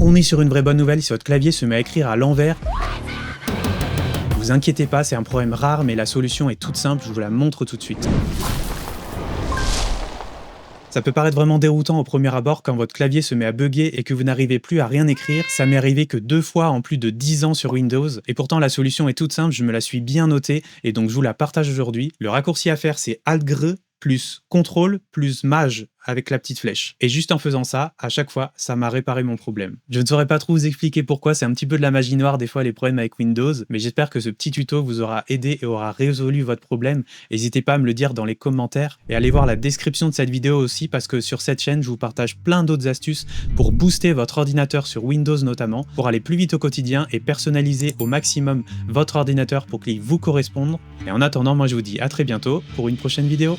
On est sur une vraie bonne nouvelle si votre clavier se met à écrire à l'envers. Vous inquiétez pas, c'est un problème rare, mais la solution est toute simple, je vous la montre tout de suite. Ça peut paraître vraiment déroutant au premier abord quand votre clavier se met à bugger et que vous n'arrivez plus à rien écrire. Ça m'est arrivé que 2 fois en plus de 10 ans sur Windows. Et pourtant la solution est toute simple, je me la suis bien notée et donc je vous la partage aujourd'hui. Le raccourci à faire c'est Alt-Gr plus CTRL plus Maj avec la petite flèche. Et juste en faisant ça, à chaque fois, ça m'a réparé mon problème. Je ne saurais pas trop vous expliquer pourquoi, c'est un petit peu de la magie noire des fois les problèmes avec Windows, mais j'espère que ce petit tuto vous aura aidé et aura résolu votre problème. N'hésitez pas à me le dire dans les commentaires et allez voir la description de cette vidéo aussi parce que sur cette chaîne, je vous partage plein d'autres astuces pour booster votre ordinateur sur Windows notamment, pour aller plus vite au quotidien et personnaliser au maximum votre ordinateur pour qu'il vous corresponde. Et en attendant, moi je vous dis à très bientôt pour une prochaine vidéo.